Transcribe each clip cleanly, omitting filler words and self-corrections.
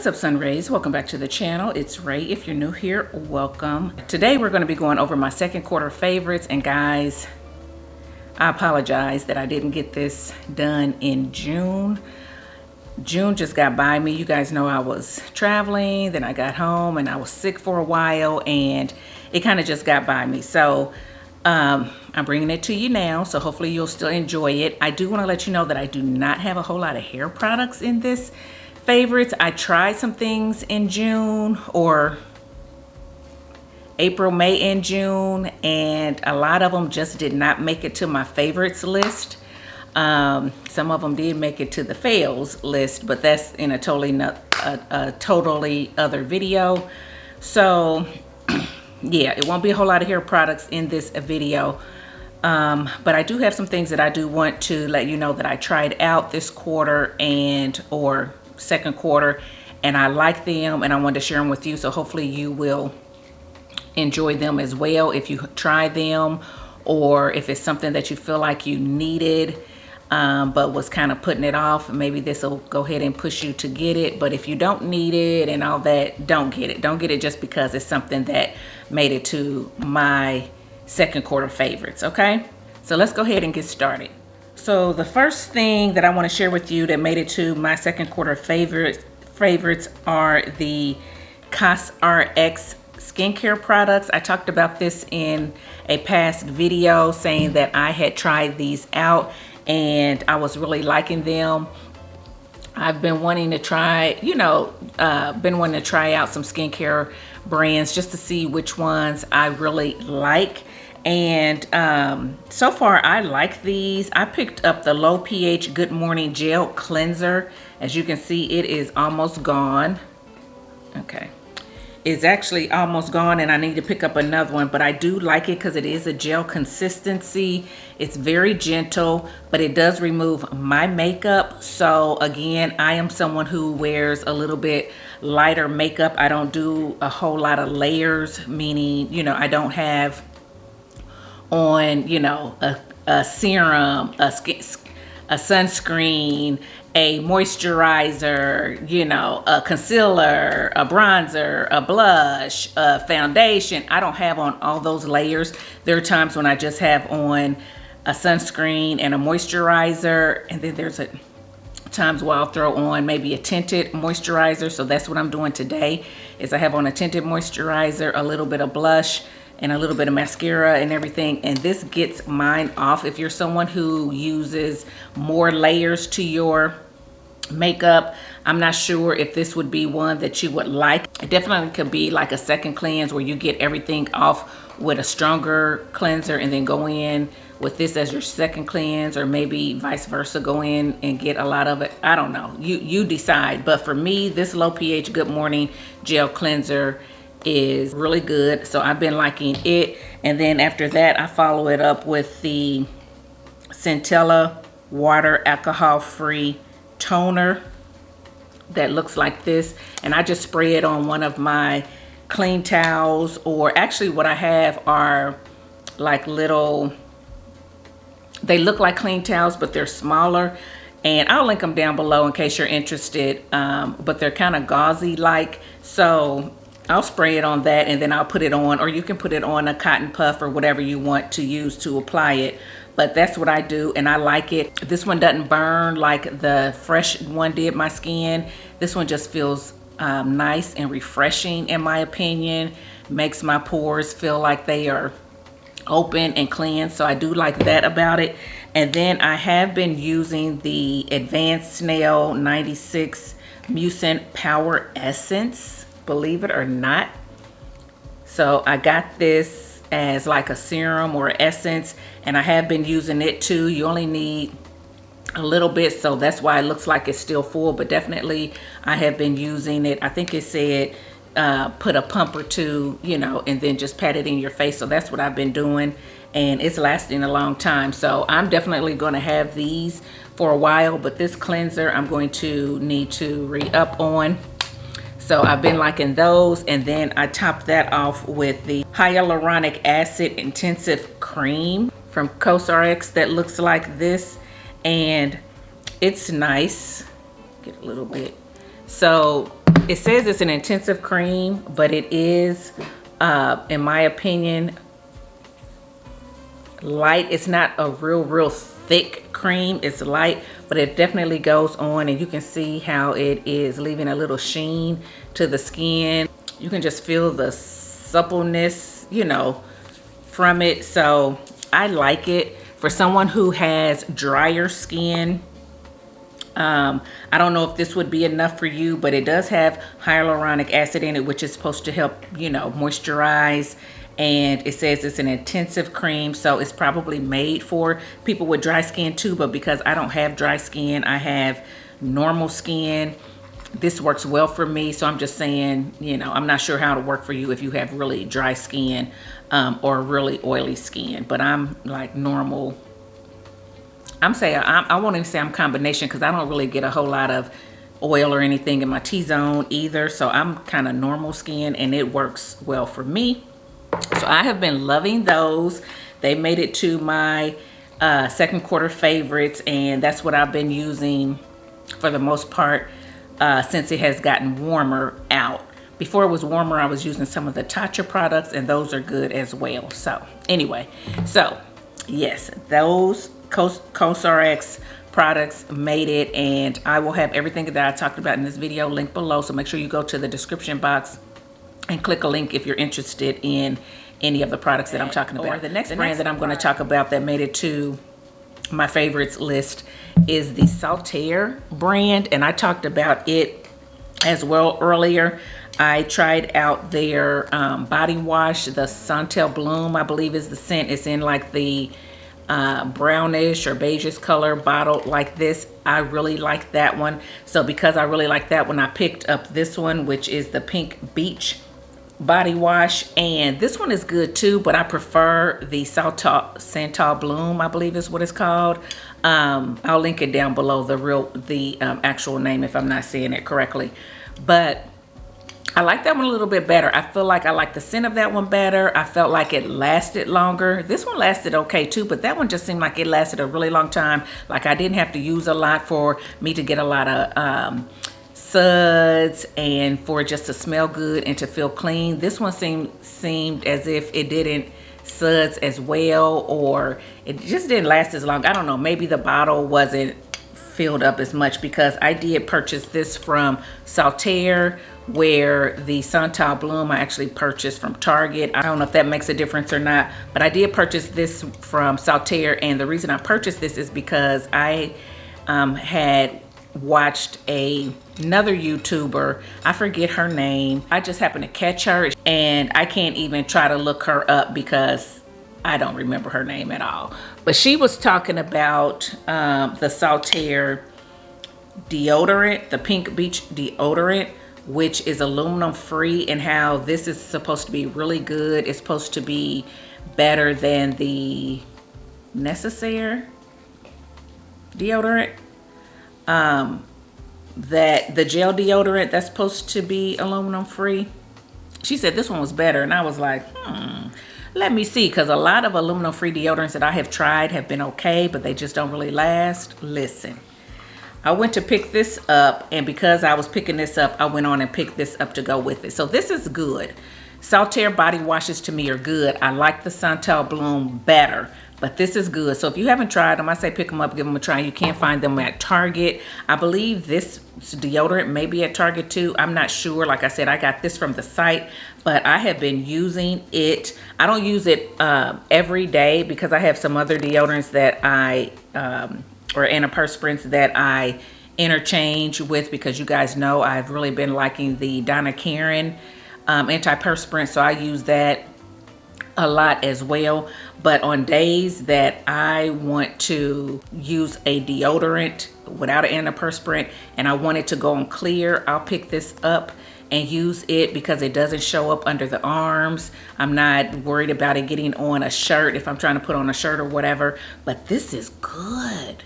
What's up, Sun Rays? Welcome back to the channel. It's Ray. If you're new here, welcome. Today we're going to be going over my second quarter favorites, and guys, I apologize that I didn't get this done in June. June just got by me. You guys know I was traveling, then I got home and I was sick for a while, and it kind of just got by me. So I'm bringing it to you now, so hopefully you'll still enjoy it. I do want to let you know that I do not have a whole lot of hair products in this favorites. I tried some things in June, or April, May, and June, and a lot of them just did not make it to my favorites list. Some of them did make it to the fails list, but that's in a totally other video. So yeah, it won't be a whole lot of hair products in this video, but I do have some things that I do want to let you know that I tried out this quarter or second quarter, and I like them, and I wanted to share them with you. So hopefully you will enjoy them as well if you try them, or if it's something that you feel like you needed but was kind of putting it off. Maybe this will go ahead and push you to get it. But if you don't need it and all that, don't get it. Don't get it just because it's something that made it to my second quarter favorites. Okay, so let's go ahead and get started. So the first thing that I want to share with you that made it to my second quarter favorites are the Coarse skincare products. I talked about this in a past video, saying that I had tried these out and I was really liking them. I've been wanting to try, been wanting to try out some skincare brands just to see which ones I really like. And so far I like these. I picked up the low pH Good Morning Gel Cleanser. As you can see, it is almost gone. Okay, it's actually almost gone, and I need to pick up another one, but I do like it because it is a gel consistency. It's very gentle, but it does remove my makeup. So again, I am someone who wears a little bit lighter makeup. I don't do a whole lot of layers, meaning, I don't have on, a serum, a sunscreen, a moisturizer, a concealer, a bronzer, a blush, a foundation. I don't have on all those layers. There are times when I just have on a sunscreen and a moisturizer, and then there's times where I'll throw on maybe a tinted moisturizer. So that's what I'm doing today, is I have on a tinted moisturizer, a little bit of blush, and a little bit of mascara and everything, and this gets mine off. If you're someone who uses more layers to your makeup, I'm not sure if this would be one that you would like. It definitely could be like a second cleanse where you get everything off with a stronger cleanser and then go in with this as your second cleanse, or maybe vice versa, go in and get a lot of it. I don't know, you decide. But for me, this low pH Good Morning Gel Cleanser is really good, so I've been liking it. And then after that, I follow it up with the Centella Water Alcohol Free Toner that looks like this, and I just spray it on one of my clean towels, or actually what I have are like little, they look like clean towels but they're smaller, and I'll link them down below in case you're interested, but they're kind of gauzy like. So I'll spray it on that, and then I'll put it on, or you can put it on a cotton puff or whatever you want to use to apply it. But that's what I do, and I like it. This one doesn't burn like the fresh one did my skin. This one just feels nice and refreshing, in my opinion. Makes my pores feel like they are open and cleansed, so I do like that about it. And then I have been using the Advanced Snail 96 Mucin Power Essence, believe it or not. So I got this as like a serum or essence, and I have been using it too. You only need a little bit, so that's why it looks like it's still full, but definitely I have been using it. I think it said put a pump or two, and then just pat it in your face. So that's what I've been doing, and it's lasting a long time. So I'm definitely going to have these for a while, but this cleanser I'm going to need to re-up on. So I've been liking those, and then I top that off with the Hyaluronic Acid Intensive Cream from Coarse that looks like this, and it's nice. Get a little bit. So It says it's an intensive cream, but it is, in my opinion, light. It's not a real thick cream. It's light, but it definitely goes on, and you can see how it is leaving a little sheen to the skin. You can just feel the suppleness, you know, from it. So I like it. For someone who has drier skin, I don't know if this would be enough for you, but it does have hyaluronic acid in it, which is supposed to help, you know, moisturize. And it says it's an intensive cream, so it's probably made for people with dry skin too. But because I don't have dry skin, I have normal skin, this works well for me. So I'm just saying, you know, I'm not sure how it'll work for you if you have really dry skin or really oily skin. But I'm like normal. I'm saying, I won't even say I'm combination, because I don't really get a whole lot of oil or anything in my T-zone either. So I'm kind of normal skin, and it works well for me. So I have been loving those. They made it to my second quarter favorites, and that's what I've been using for the most part since it has gotten warmer out. Before it was warmer, I was using some of the Tatcha products, and those are good as well. So anyway, so yes, those CosRx products made it, and I will have everything that I talked about in this video linked below. So make sure you go to the description box and click a link if you're interested in any of the products that I'm talking about. Or the next brand that I'm going to talk about that made it to my favorites list is the Saltaire brand, and I talked about it as well earlier. I tried out their body wash, the Santal Bloom, I believe is the scent. It's in like the brownish or beigeish color bottle like this. I really like that one. So because I really like that one, I picked up this one, which is the Pink Beach body wash, and this one is good too, but I prefer the Santal Bloom, I believe is what it's called. I'll link it down below, the actual name if I'm not saying it correctly. But I like that one a little bit better. I feel like I like the scent of that one better. I felt like it lasted longer. This one lasted okay too, but that one just seemed like it lasted a really long time. Like I didn't have to use a lot for me to get a lot of suds and for it just to smell good and to feel clean. This one seemed as if it didn't suds as well, or it just didn't last as long. I don't know, maybe the bottle wasn't filled up as much, because I did purchase this from Saltaire, where the Santal Bloom I actually purchased from Target. I don't know if that makes a difference or not, but I did purchase this from Saltaire, and the reason I purchased this is because I had watched another YouTuber, I forget her name. I just happened to catch her, and I can't even try to look her up because I don't remember her name at all. But she was talking about the Saltaire deodorant, the Pink Beach deodorant, which is aluminum free, and how this is supposed to be really good. It's supposed to be better than the Necessaire deodorant. That the gel deodorant that's supposed to be aluminum free. She said this one was better, and I was like, let me see, because a lot of aluminum free deodorants that I have tried have been okay, but they just don't really last. Listen, I went to pick this up, and because I was picking this up, I went on and picked this up to go with it. So this is good. Saltaire body washes to me are good. I like the Santal Bloom better, but this is good. So if you haven't tried them, I say pick them up, give them a try. You can find them at Target. I believe this deodorant may be at Target too. I'm not sure. Like I said, I got this from the site, but I have been using it. I don't use it every day, because I have some other deodorants that or antiperspirants that I interchange with, because you guys know I've really been liking the Donna Karan antiperspirant, so I use that a lot as well. But on days that I want to use a deodorant without an antiperspirant and I want it to go on clear, I'll pick this up and use it, because it doesn't show up under the arms. I'm not worried about it getting on a shirt if I'm trying to put on a shirt or whatever. But this is good.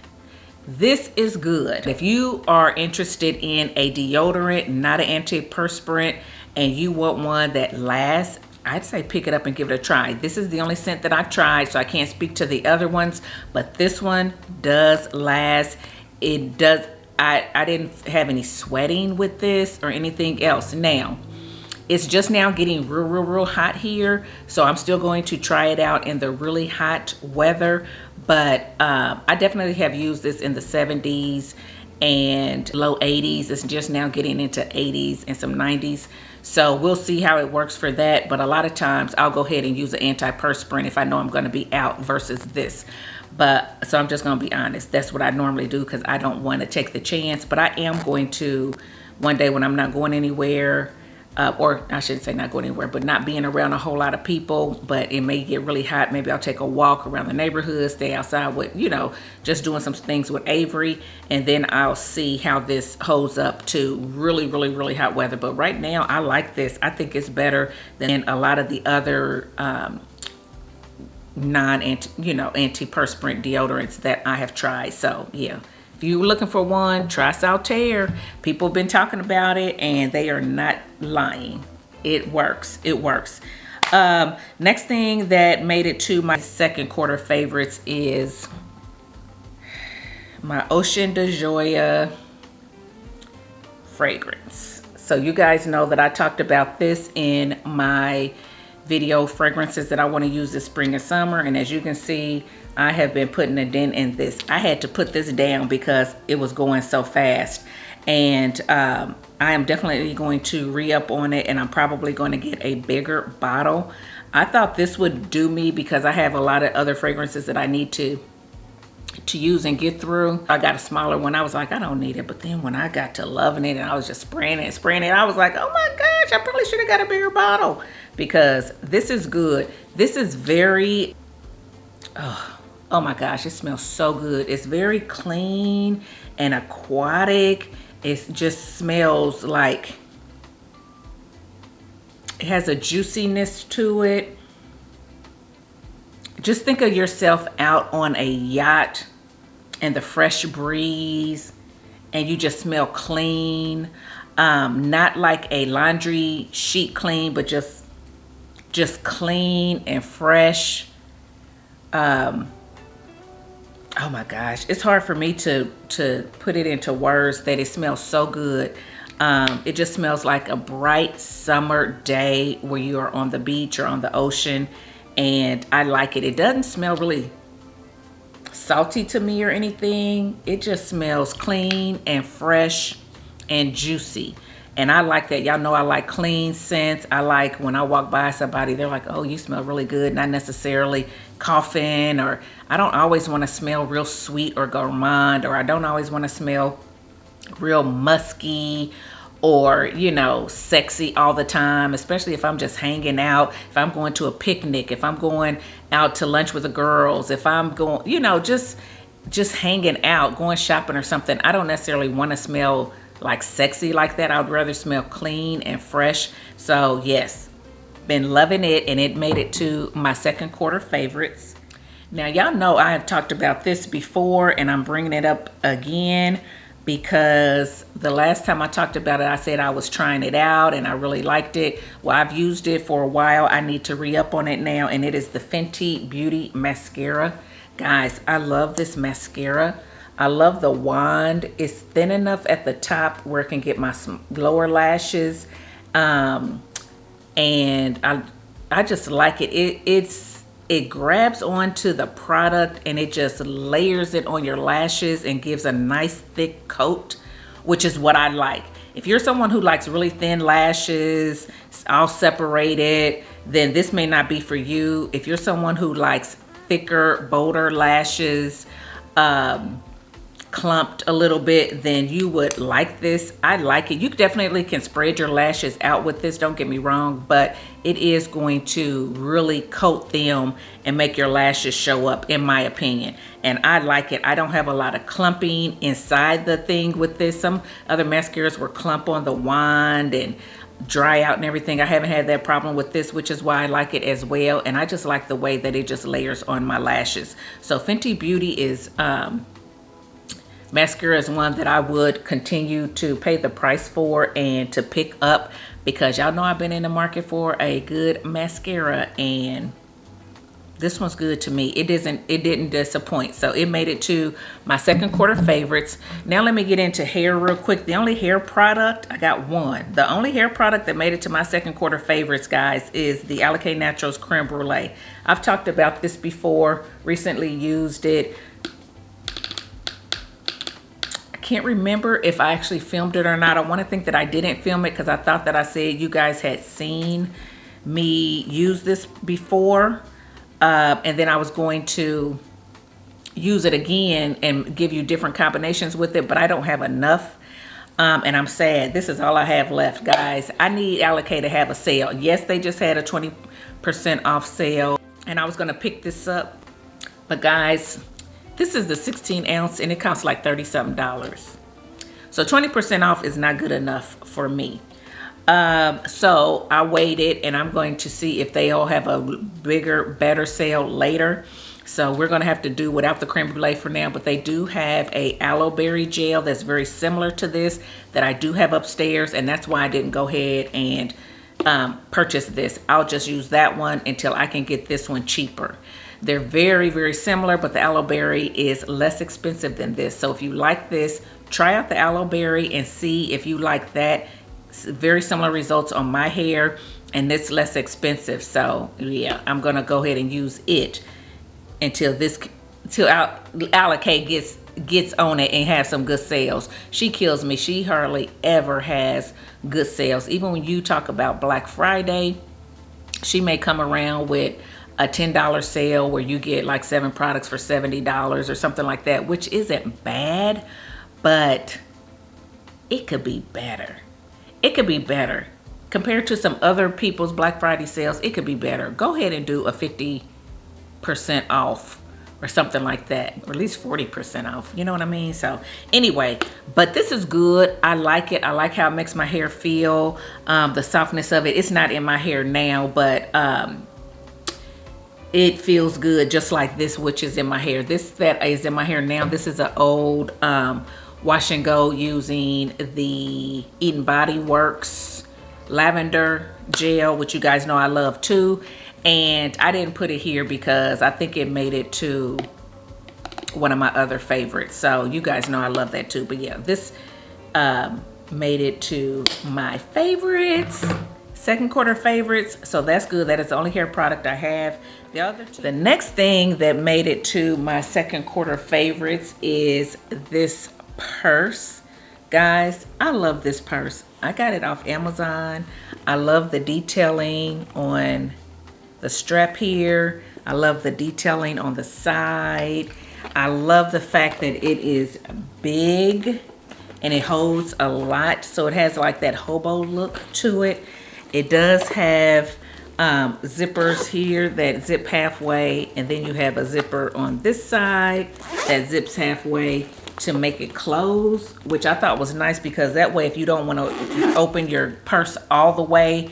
This is good. If you are interested in a deodorant, not an antiperspirant, and you want one that lasts, I'd say pick it up and give it a try. This is the only scent that I've tried, so I can't speak to the other ones, but this one does last. It does, I didn't have any sweating with this or anything else. Now, it's just now getting real hot here, so I'm still going to try it out in the really hot weather. But I definitely have used this in the 70s and low 80s. It's just now getting into 80s and some 90s. So we'll see how it works for that. But a lot of times I'll go ahead and use an antiperspirant if I know I'm going to be out versus this. But so I'm just going to be honest. That's what I normally do because I don't want to take the chance. But I am going to one day when I'm not going anywhere, or I shouldn't say not going anywhere, but not being around a whole lot of people, but it may get really hot. Maybe I'll take a walk around the neighborhood, stay outside with, you know, just doing some things with Avery, and then I'll see how this holds up to really hot weather. But right now, I like this. I think it's better than a lot of the other antiperspirant deodorants that I have tried. So yeah. If you're looking for one, try Saltaire. People have been talking about it and they are not lying. It works. It works. Next thing that made it to my second quarter favorites is my Ocean de Joya fragrance. So you guys know that I talked about this in my video fragrances that I want to use this spring and summer. And as you can see, I have been putting a dent in this. I had to put this down because it was going so fast. And I am definitely going to re-up on it, and I'm probably going to get a bigger bottle. I thought this would do me because I have a lot of other fragrances that I need to use and get through. I got a smaller one. I was like, I don't need it. But then when I got to loving it and I was just spraying it, I was like, oh my gosh, I probably should have got a bigger bottle because this is good. This is very, oh my gosh, it smells so good. It's very clean and aquatic. It just smells like it has a juiciness to it. Just think of yourself out on a yacht and the fresh breeze and you just smell clean. Not like a laundry sheet clean, but just clean and fresh. Oh my gosh, it's hard for me to put it into words that it smells so good. It just smells like a bright summer day where you are on the beach or on the ocean, and I like it. It doesn't smell really salty to me or anything. It just smells clean and fresh and juicy. And I like that. Y'all know I like clean scents. I like when I walk by somebody, they're like, oh, you smell really good. Not necessarily coughing, or I don't always want to smell real sweet or gourmand, or I don't always want to smell real musky or, you know, sexy all the time, especially if I'm just hanging out, if I'm going to a picnic, if I'm going out to lunch with the girls, if I'm going, you know, just hanging out, going shopping or something. I don't necessarily want to smell like sexy like that. I would rather smell clean and fresh. So yes, been loving it, and it made it to my second quarter favorites. Now y'all know I have talked about this before, and I'm bringing it up again because the last time I talked about it, I said I was trying it out and I really liked it. Well, I've used it for a while. I need to re-up on it now, and it is the Fenty Beauty Mascara. Guys, I love this mascara. I love the wand. It's thin enough at the top where it can get my lower lashes. And I just like it. It grabs onto the product and it just layers it on your lashes and gives a nice thick coat, which is what I like. If you're someone who likes really thin lashes, all separated, then this may not be for you. If you're someone who likes thicker, bolder lashes, clumped a little bit, then you would like this. I like it. You definitely can spread your lashes out with this, don't get me wrong, but it is going to really coat them and make your lashes show up, in my opinion. And I like it. I don't have a lot of clumping inside the thing with this. Some other mascaras will clump on the wand and dry out and everything. I haven't had that problem with this, which is why I like it as well. And I just like the way that it just layers on my lashes. So Fenty Beauty is mascara is one that I would continue to pay the price for and to pick up, because y'all know I've been in the market for a good mascara, and This one's good to me. It didn't disappoint. So it made it to my second quarter favorites. Now let me get into hair real quick. The only hair product, I got one. The only hair product that made it to my second quarter favorites, guys, is the Alakay Naturals Creme Brulee. I've talked about this before, recently used it. I can't remember if I actually filmed it or not. I want to think that I didn't film it because I thought that I said you guys had seen me use this before. And then I was going to use it again and give you different combinations with it, but I don't have enough. And I'm sad. This is all I have left, guys. I need Alakay to have a sale. Yes, they just had a 20% off sale, and I was going to pick this up. But guys, this is the 16 ounce and it costs like $30-something. So 20% off is not good enough for me. So I waited, and I'm going to see if they all have a bigger, better sale later. So we're going to have to do without the creme brulee for now, but they do have a aloe berry gel that's very similar to this that I do have upstairs, and that's why I didn't go ahead and purchase this. I'll just use that one until I can get this one cheaper. They're very, very similar, but the aloe berry is less expensive than this. So if you like this, try out the aloe berry and see if you like that. Very similar results on my hair, and it's less expensive. So yeah, I'm gonna go ahead and use it until Alakay gets on it and have some good sales. She kills me. She hardly ever has good sales. Even when you talk about Black Friday, she may come around with a $10 sale where you get like 7 products for $70 or something like that, which isn't bad, but it could be better. It could be better. Compared to some other people's Black Friday sales, it could be better. Go ahead and do a 50% off or something like that, or at least 40% off. You know what I mean? So anyway, but this is good. I like it. I like how it makes my hair feel. The softness of it. It's not in my hair now, but it feels good just like this, which is in my hair. This that is in my hair now. This is an old wash and go using the Eden Body Works lavender gel, which you guys know I love too. And I didn't put it here because I think it made it to one of my other favorites. So you guys know I love that too. But yeah, this made it to my favorites, second quarter favorites. So that's good. That is the only hair product I have. The other two. The next thing that made it to my second quarter favorites is this purse. Guys, I love this purse. I got it off Amazon. I love the detailing on the strap here. I love the detailing on the side. I love the fact that it is big and it holds a lot. So it has like that hobo look to it. It does have zippers here that zip halfway, and then you have a zipper on this side that zips halfway to make it close, which I thought was nice because that way if you don't want to open your purse all the way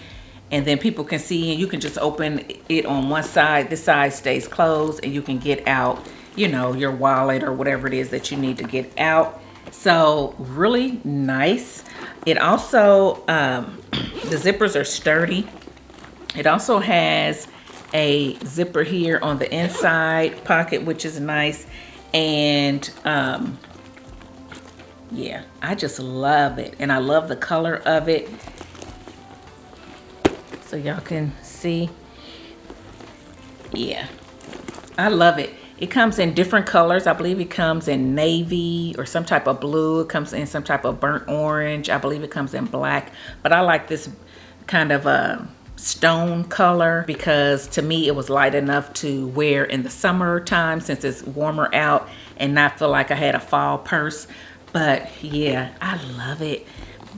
and then people can see, and you can just open it on one side, this side stays closed, and you can get out, you know, your wallet or whatever it is that you need to get out. So really nice. It also the zippers are sturdy. It also has a zipper here on the inside pocket, which is nice. And yeah, I just love it, and I love the color of it. So y'all can see. Yeah, I love it. It comes in different colors. I believe it comes in navy or some type of blue. It comes in some type of burnt orange. I believe it comes in black, but I like this kind of a stone color because to me it was light enough to wear in the summertime since it's warmer out and not feel like I had a fall purse. But yeah, I love it.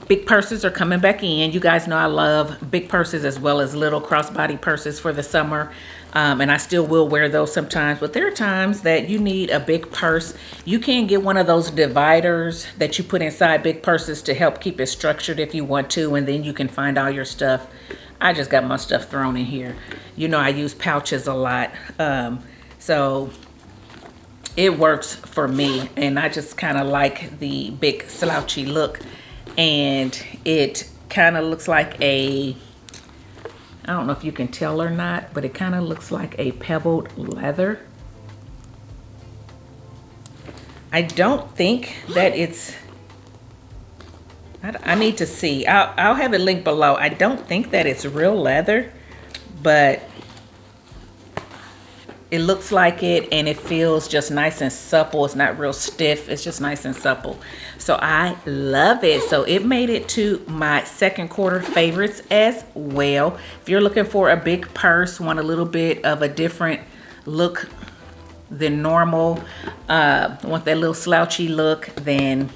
Big purses are coming back in. You guys know I love big purses as well as little crossbody purses for the summer. And I still will wear those sometimes, but there are times that you need a big purse. You can get one of those dividers that you put inside big purses to help keep it structured if you want to, and then you can find all your stuff. I just got my stuff thrown in here. You know I use pouches a lot, so it works for me, and I just kind of like the big slouchy look, and it kind of looks like a, I don't know if you can tell or not, but it kind of looks like a pebbled leather. I don't think that it's, I need to see. I'll have it linked below. I don't think that it's real leather, but it looks like it, and it feels just nice and supple. It's not real stiff. It's just nice and supple. So I love it. So it made it to my second quarter favorites as well. If you're looking for a big purse, want a little bit of a different look than normal, want that little slouchy look, then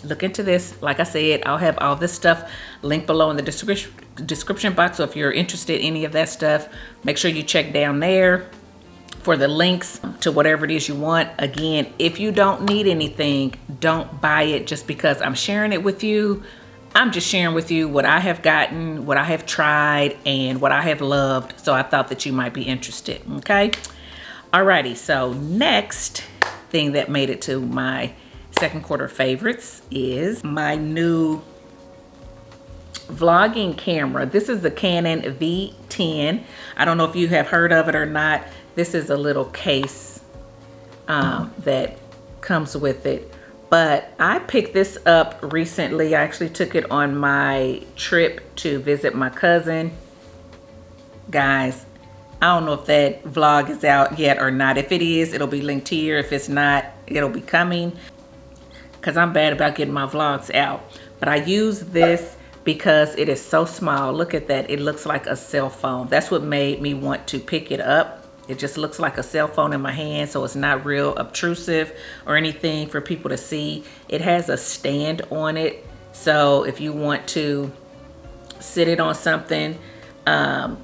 look into this. Like I said, I'll have all this stuff linked below in the description box. So if you're interested in any of that stuff, make sure you check down there for the links to whatever it is you want. Again, if you don't need anything, don't buy it just because I'm sharing it with you. I'm just sharing with you what I have gotten, what I have tried, and what I have loved. So I thought that you might be interested, okay? Alrighty, so next thing that made it to my second quarter favorites is my new vlogging camera. This is the Canon V10. I don't know if you have heard of it or not. This is a little case that comes with it. But I picked this up recently. I actually took it on my trip to visit my cousin. Guys, I don't know if that vlog is out yet or not. If it is, it'll be linked here. If it's not, it'll be coming, because I'm bad about getting my vlogs out. But I use this because it is so small. Look at that. It looks like a cell phone. That's what made me want to pick it up. It just looks like a cell phone in my hand, so it's not real obtrusive or anything for people to see. It has a stand on it, so if you want to sit it on something,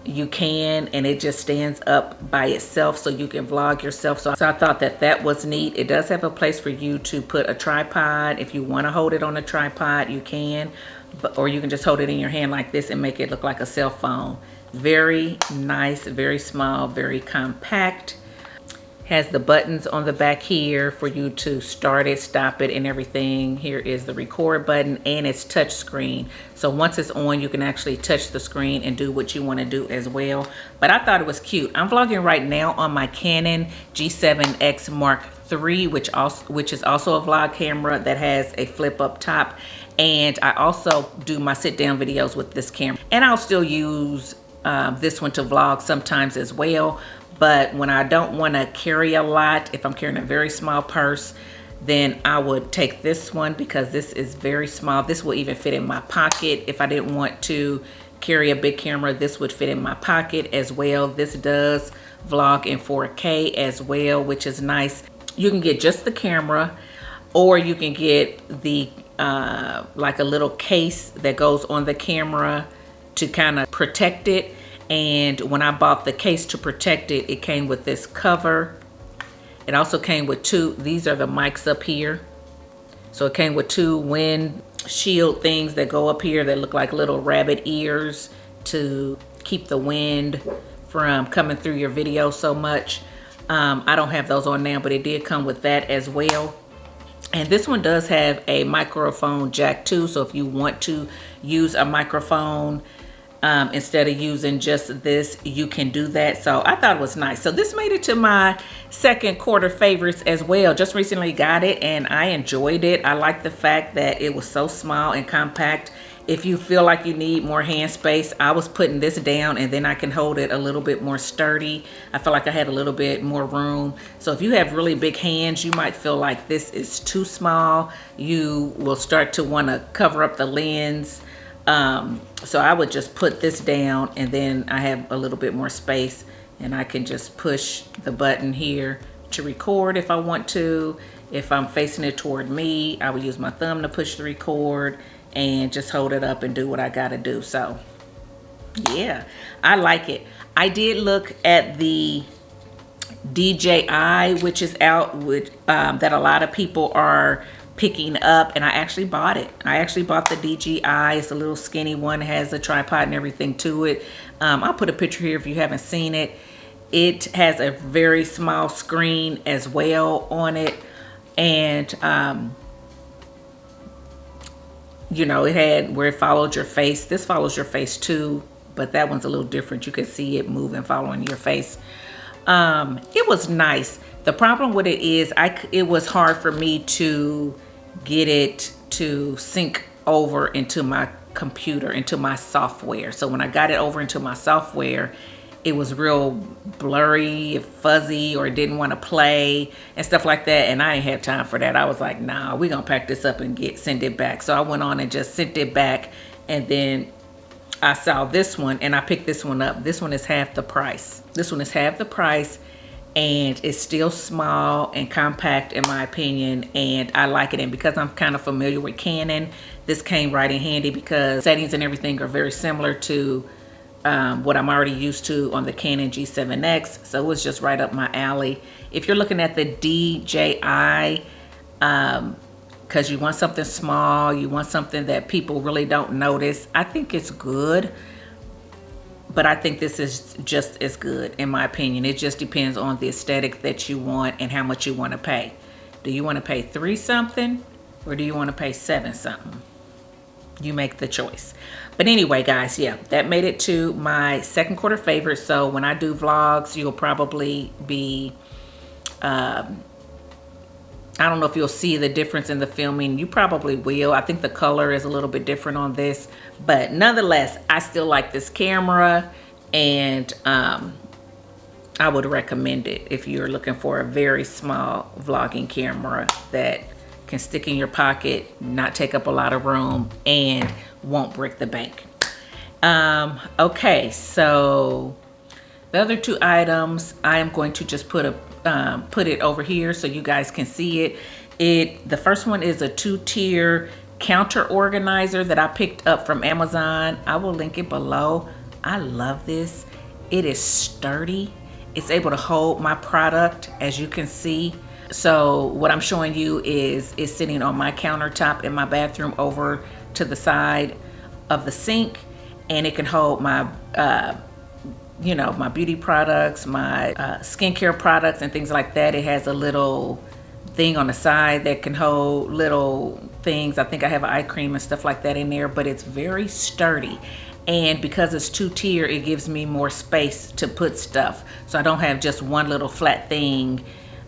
you can, and it just stands up by itself, so you can vlog yourself. So I thought that that was neat. It does have a place for you to put a tripod. If you want to hold it on a tripod, you can, or you can just hold it in your hand like this and make it look like a cell phone. Very nice, very small, very compact. Has the buttons on the back here for you to start it, stop it, and everything. Here is the record button, and it's touch screen. So once it's on, you can actually touch the screen and do what you want to do as well. But I thought it was cute. I'm vlogging right now on my Canon G7X Mark III, which is also a vlog camera that has a flip up top. And I also do my sit down videos with this camera. And I'll still use this one to vlog sometimes as well. But when I don't want to carry a lot, if I'm carrying a very small purse, then I would take this one because this is very small. This will even fit in my pocket. If I didn't want to carry a big camera, this would fit in my pocket as well. This does vlog in 4K as well, which is nice. You can get just the camera, or you can get the like a little case that goes on the camera to kind of protect it. And when I bought the case to protect it, it came with this cover. It also came with these are the mics up here. So it came with two wind shield things that go up here that look like little rabbit ears to keep the wind from coming through your video so much. I don't have those on now, but it did come with that as well. And this one does have a microphone jack too. So if you want to use a microphone, instead of using just this, you can do that. So I thought it was nice. So this made it to my second quarter favorites as well. Just recently got it and I enjoyed it. I like the fact that it was so small and compact. If you feel like you need more hand space, I was putting this down and then I can hold it a little bit more sturdy. I feel like I had a little bit more room. So if you have really big hands, you might feel like this is too small. You will start to want to cover up the lens. So I would just put this down and then I have a little bit more space and I can just push the button here to record if I want to. If I'm facing it toward me, I would use my thumb to push the record and just hold it up and do what I gotta do. So yeah, I like it. I did look at the DJI, which is out with that a lot of people are picking up, and I actually bought it. I actually bought the DJI. It's a little skinny one, has a tripod and everything to it. I'll put a picture here if you haven't seen it. It has a very small screen as well on it, and you know, it had where it followed your face. This follows your face too, but that one's a little different. You can see it moving, following your face. It was nice. The problem with it is it was hard for me to get it to sync over into my computer, into my software. So when I got it over into my software, it was real blurry, fuzzy, or it didn't want to play and stuff like that. And I ain't had time for that. I was like, nah, we're gonna pack this up and send it back. So I went on and just sent it back, and then I saw this one and I picked this one up. This one is half the price. This one is half the price, and it's still small and compact in my opinion, and I like it. And because I'm kind of familiar with Canon, this came right in handy because settings and everything are very similar to what I'm already used to on the Canon G7X. So it was just right up my alley. If you're looking at the DJI, because you want something small, you want something that people really don't notice, I think it's good. But I think this is just as good in my opinion. It just depends on the aesthetic that you want and how much you want to pay. Do you want to pay $3 something or do you want to pay $7 something? You make the choice. But anyway, guys, yeah, that made it to my second quarter favorite. So when I do vlogs, you'll probably be, I don't know if you'll see the difference in the filming. You probably will. I think the color is a little bit different on this, but nonetheless, I still like this camera, and I would recommend it if you're looking for a very small vlogging camera that can stick in your pocket, not take up a lot of room, and won't break the bank. Okay, so the other two items, I am going to just put it over here so you guys can see it. The first one is a 2-tier counter organizer that I picked up from Amazon. I will link it below. I love this. It is sturdy. It's able to hold my product, as you can see. So what I'm showing you is sitting on my countertop in my bathroom over to the side of the sink, and it can hold my my beauty products, my skincare products and things like that. It has a little thing on the side that can hold little things. I think I have an eye cream and stuff like that in there, but it's very sturdy. And because it's 2-tier, it gives me more space to put stuff. So I don't have just one little flat thing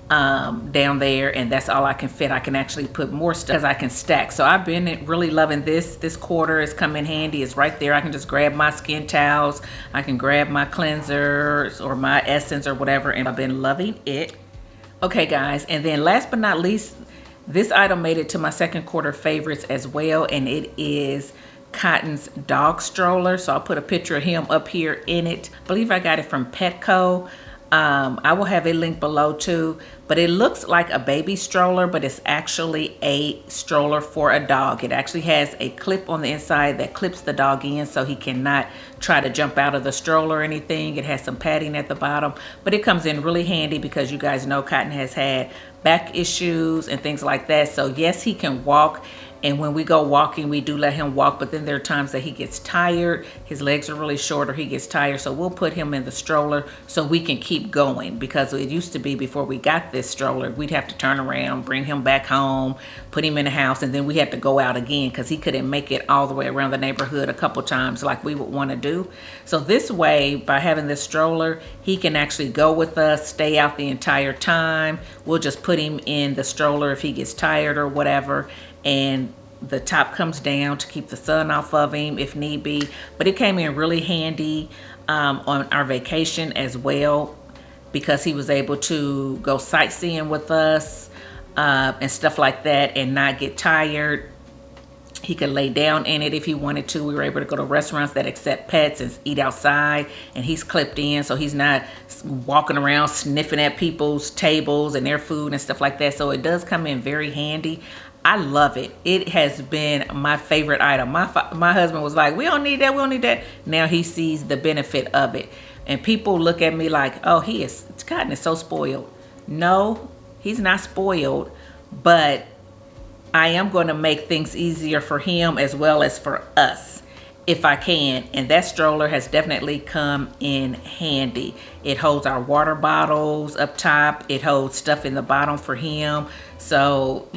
down there and that's all I can fit. I can actually put more stuff as I can stack. So I've been really loving this quarter. It's come in handy. It's right there. I can just grab my skin towels, I can grab my cleansers or my essence or whatever, and I've been loving it. Okay guys, and then last but not least, this item made it to my second quarter favorites as well, and it is Cotton's dog stroller. So I'll put a picture of him up here in it. I believe I got it from Petco. I will have a link below too, but it looks like a baby stroller, but it's actually a stroller for a dog. It actually has a clip on the inside that clips the dog in so he cannot try to jump out of the stroller or anything. It has some padding at the bottom, but it comes in really handy because you guys know Cotton has had back issues and things like that. So yes, he can walk. And when we go walking, we do let him walk, but then there are times that he gets tired, his legs are really short, or he gets tired. So we'll put him in the stroller so we can keep going, because it used to be before we got this stroller, we'd have to turn around, bring him back home, put him in the house, and then we had to go out again because he couldn't make it all the way around the neighborhood a couple times like we would want to do. So this way, by having this stroller, he can actually go with us, stay out the entire time. We'll just put him in the stroller if he gets tired or whatever, and the top comes down to keep the sun off of him if need be. But it came in really handy on our vacation as well, because he was able to go sightseeing with us and stuff like that and not get tired. He could lay down in it if he wanted to. We were able to go to restaurants that accept pets and eat outside, and he's clipped in, so he's not walking around sniffing at people's tables and their food and stuff like that. So it does come in very handy. I love it. It has been my favorite item. My husband was like, we don't need that, we don't need that. Now he sees the benefit of it. And people look at me like, oh, Cotton is so spoiled. No, he's not spoiled, but I am going to make things easier for him as well as for us if I can. And that stroller has definitely come in handy. It holds our water bottles up top. It holds stuff in the bottom for him. So,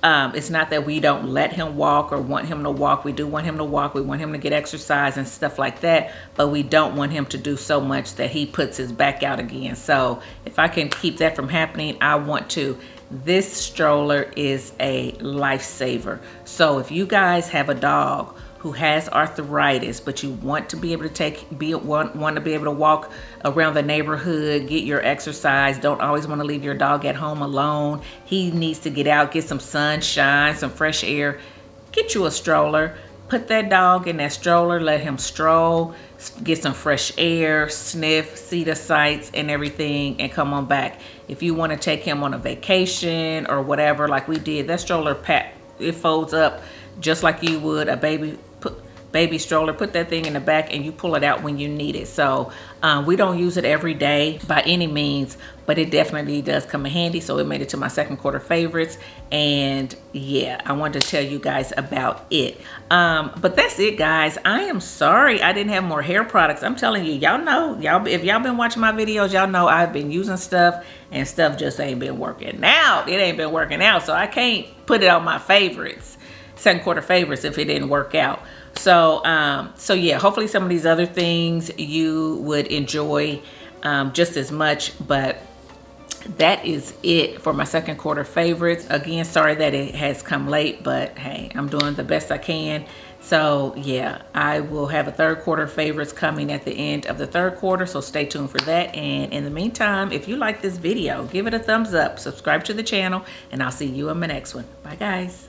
It's not that we don't let him walk or want him to walk. We do want him to walk. We want him to get exercise and stuff like that, but we don't want him to do so much that he puts his back out again. So if I can keep that from happening, I want to. This stroller is a lifesaver. So if you guys have a dog who has arthritis, but you want to be able to want to be able to walk around the neighborhood, get your exercise, don't always want to leave your dog at home alone, he needs to get out, get some sunshine, some fresh air, get you a stroller. Put that dog in that stroller, let him stroll, get some fresh air, sniff, see the sights and everything, and come on back. If you want to take him on a vacation or whatever, like we did, that stroller it folds up just like you would a baby stroller. Put that thing in the back and you pull it out when you need it. So we don't use it every day by any means, but it definitely does come in handy. So it made it to my second quarter favorites, and yeah, I wanted to tell you guys about it. But that's it, guys. I am sorry I didn't have more hair products. I'm telling you, y'all know, if y'all been watching my videos, y'all know I've been using stuff and stuff just ain't been working out. It ain't been working out, so I can't put it on my favorites, second quarter favorites, if it didn't work out. So so yeah, hopefully some of these other things you would enjoy just as much. But that is it for my second quarter favorites. Again, sorry that it has come late, but hey, I'm doing the best I can. So yeah, I will have a third quarter favorites coming at the end of the third quarter, so stay tuned for that. And in the meantime, if you like this video, give it a thumbs up, subscribe to the channel, and I'll see you in my next one. Bye guys.